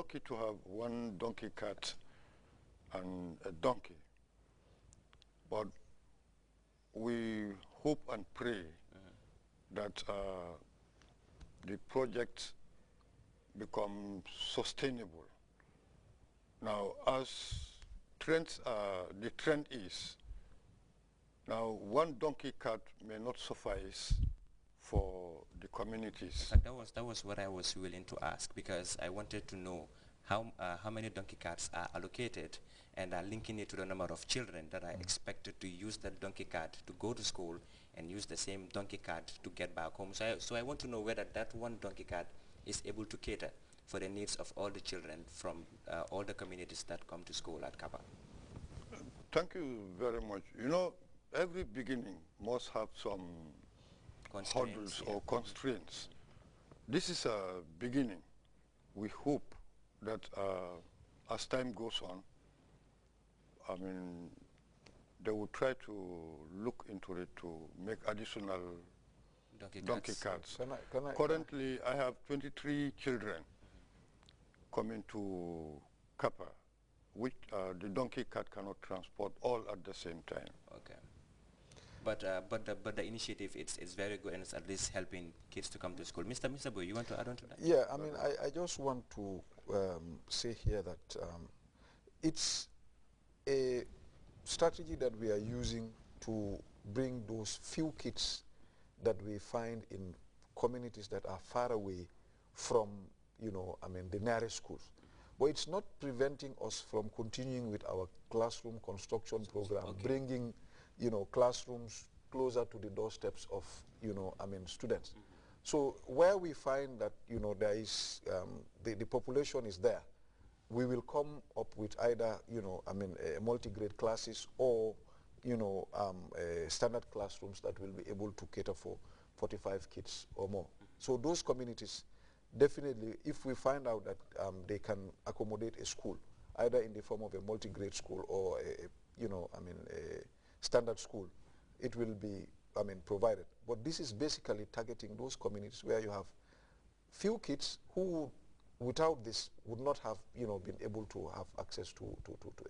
lucky to have one donkey cart and a donkey, but we hope and pray that the project become sustainable. Now, as the trend is, now one donkey cart may not suffice for the communities. And that was what I was willing to ask, because I wanted to know how many donkey carts are allocated, and linking it to the number of children that are expected to use that donkey cart to go to school and use the same donkey cart to get back home. So I want to know whether that one donkey cart is able to cater for the needs of all the children from all the communities that come to school at Kapa. Thank you very much. You know, every beginning must have some hurdles or constraints. This is a beginning. We hope that as time goes on, I mean, they will try to look into it to make additional donkey carts. Currently, I have 23 children coming to Kappa, which the donkey cart cannot transport all at the same time. Okay. But the initiative, it's very good, and it's at least helping kids to come to school. Mr. Boy, you want to add on to that? Yeah, I mean, I just want to say here that it's a strategy that we are using to bring those few kids that we find in communities that are far away from, you know, I mean, the nearest schools. But it's not preventing us from continuing with our classroom construction program, bringing, you know, classrooms closer to the doorsteps of, you know, I mean, students. So where we find that, you know, there is, the population is there, we will come up with either, you know, I mean, multi-grade classes or, you know, standard classrooms that will be able to cater for 45 kids or more. So those communities, definitely, if we find out that they can accommodate a school, either in the form of a multi-grade school or a, you know, I mean, a standard school, it will be, I mean, provided. But this is basically targeting those communities where you have few kids who, without this, would not have, you know, been able to have access to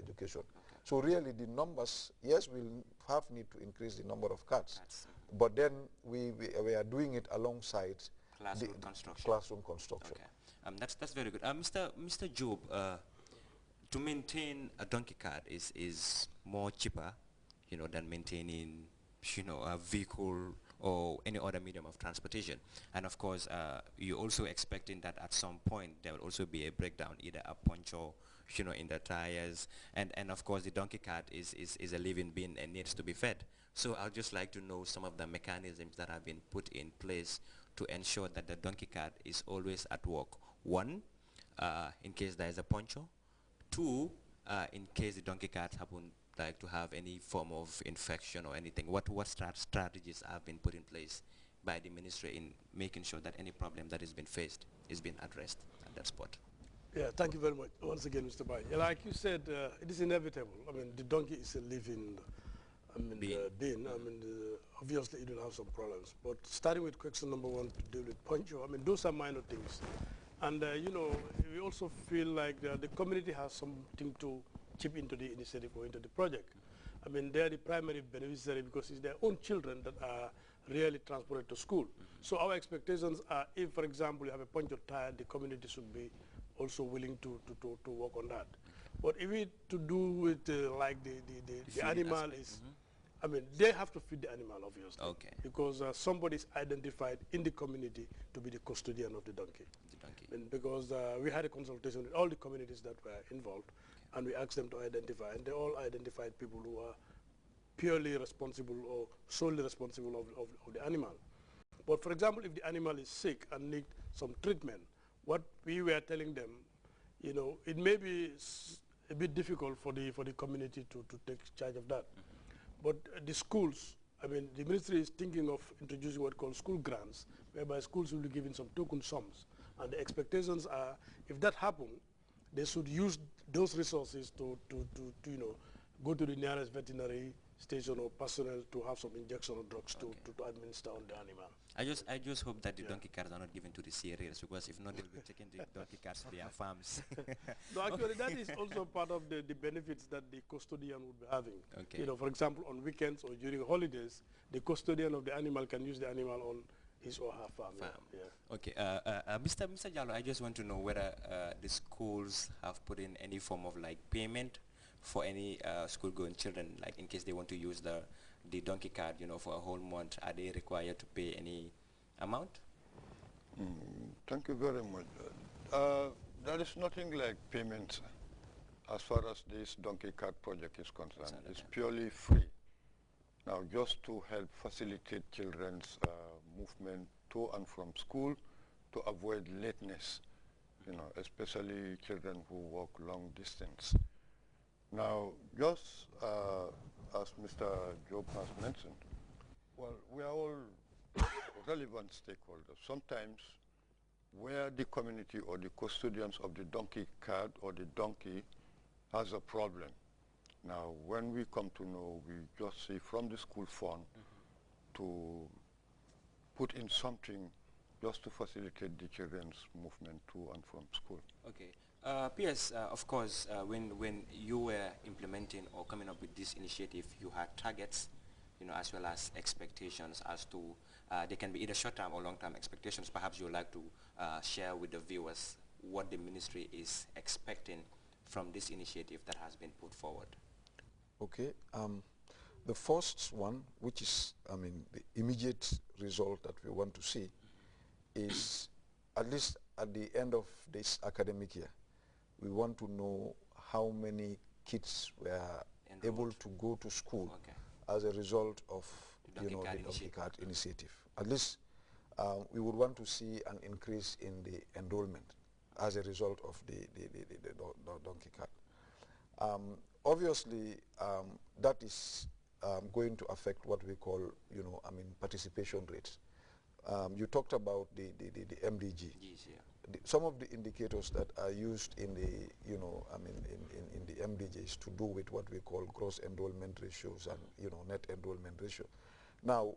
education. So really the numbers, yes, we'll have need to increase the number of carts, but then we are doing it alongside classroom construction. Okay. That's very good. Mr. Job, to maintain a donkey cart is more cheaper, you know, than maintaining, you know, a vehicle or any other medium of transportation. And of course, you're also expecting that at some point there will also be a breakdown, either a puncture, you know, in the tires, and of course the donkey cart is a living being and needs to be fed. So I'd just like to know some of the mechanisms that have been put in place to ensure that the donkey cart is always at work. One, in case there is a puncture. Two, in case the donkey cart happen like to have any form of infection or anything. What strategies have been put in place by the ministry in making sure that any problem that has been faced is being addressed at that spot? Yeah, thank you very much once again, Mr. Bai. Like you said, it is inevitable. I mean, the donkey is a living being. I mean, obviously it will have some problems. But starting with question number one to deal with puncture, I mean, those are minor things. And, you know, we also feel like the community has something to chip into the initiative or into the project. I mean, they're the primary beneficiary because it's their own children that are really transported to school. So our expectations are, if, for example, you have a punctured tire, the community should be also willing to work on that. But if it to do with like the animal is, I mean, they have to feed the animal, obviously. Okay. Because somebody is identified in the community to be the custodian of the donkey. And because we had a consultation with all the communities that were involved, and we asked them to identify, and they all identified people who are purely responsible or solely responsible of the animal. But for example, if the animal is sick and needs some treatment, what we were telling them, you know, it may be a bit difficult for the community to take charge of that. But the schools, I mean, the ministry is thinking of introducing what called school grants, whereby schools will be given some token sums. And the expectations are, if that happens, they should use those resources to you know, go to the nearest veterinary station or personnel to have some injection of drugs to administer on the animal. I just hope that the donkey cards are not given to the cereals, because if not, they'll be taking the donkey cards to their farms. No, actually, that is also part of the benefits that the custodian would be having. Okay. You know, for example, on weekends or during holidays, the custodian of the animal can use the animal on his or her farm. Yeah. Okay. Mr. Jallo, I just want to know whether the schools have put in any form of like payment for any school-going children, like in case they want to use the donkey card, you know, for a whole month. Are they required to pay any amount? Thank you very much. There is nothing like payment as far as this donkey card project is concerned. It's purely free. Now, just to help facilitate children's movement to and from school, to avoid lateness, you know, especially children who walk long distance. Now, just as Mr. Job has mentioned, well, we are all relevant stakeholders. Sometimes where the community or the custodians of the donkey card or the donkey has a problem, now when we come to know, we just say from the school fund to put in something just to facilitate the children's movement to and from school. Okay. P.S. Of course, when you were implementing or coming up with this initiative, you had targets, you know, as well as expectations as to, they can be either short-term or long-term expectations. Perhaps you would like to share with the viewers what the ministry is expecting from this initiative that has been put forward. Okay. The first one, which is, the immediate result that we want to see, is at least at the end of this academic year, we want to know how many kids were able to go to school as a result of the donkey card initiative. At least we would want to see an increase in the enrollment as a result of the donkey card. Obviously, that is going to affect what we call, participation rates. You talked about the MDG. Yes, yeah. Some of the indicators that are used in the, in the MDG is to do with what we call gross enrollment ratios and, net enrollment ratio. Now,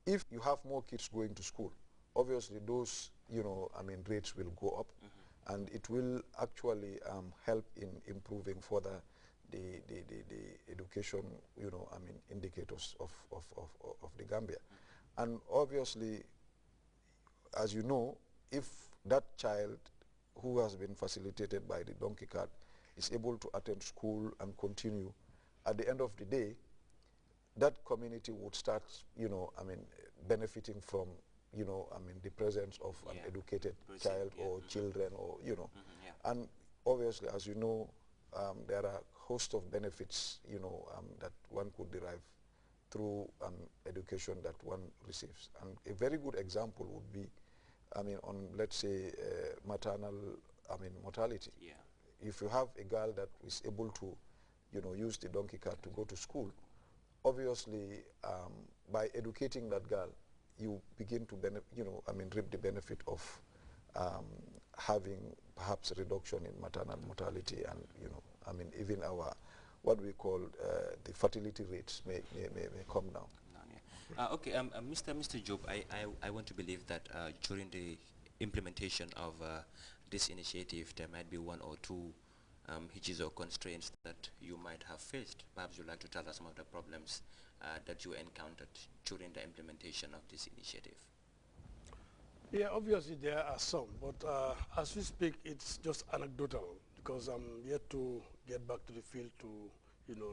if you have more kids going to school, obviously those, rates will go up, and it will actually help in improving further the education, indicators of the Gambia. And obviously, as you know, if that child who has been facilitated by the donkey card is able to attend school and continue, at the end of the day, that community would start, benefiting from, the presence of an educated child or children or, And obviously, as you know, there are a host of benefits, that one could derive through education that one receives. And a very good example would be, on, let's say, maternal, mortality. Yeah. If you have a girl that is able to, use the donkey card to go to school, obviously, by educating that girl, you begin to, reap the benefit of having perhaps a reduction in maternal mortality, and, even our, what we call the fertility rates may come down. Okay, Mr. Job, I want to believe that during the implementation of this initiative, there might be one or two hitches or constraints that you might have faced. Perhaps you'd like to tell us some of the problems that you encountered during the implementation of this initiative. Yeah, obviously there are some, but as we speak, it's just anecdotal because I'm yet to get back to the field to,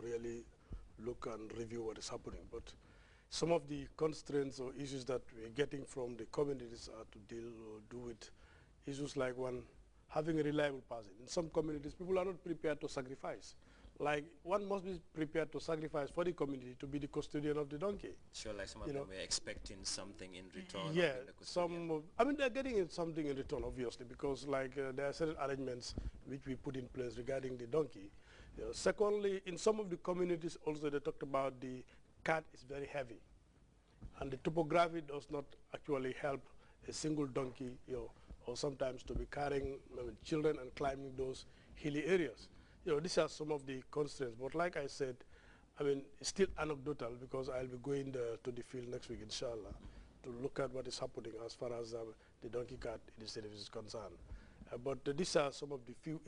really look and review what is happening. But some of the constraints or issues that we're getting from the communities are to deal or do with issues like one, having a reliable person. In some communities, people are not prepared to sacrifice. Like, one must be prepared to sacrifice for the community to be the custodian of the donkey. Sure, like some of them were expecting something in return. Yeah, they're getting something in return, obviously, because there are certain arrangements which we put in place regarding the donkey. Secondly, in some of the communities also they talked about the cart is very heavy, and the topography does not actually help a single donkey, or sometimes to be carrying children and climbing those hilly areas. These are some of the constraints. But like I said, I mean, it's still anecdotal because I'll be going to the field next week, inshallah, to look at what is happening as far as the donkey cart initiative is concerned. But these are some of the few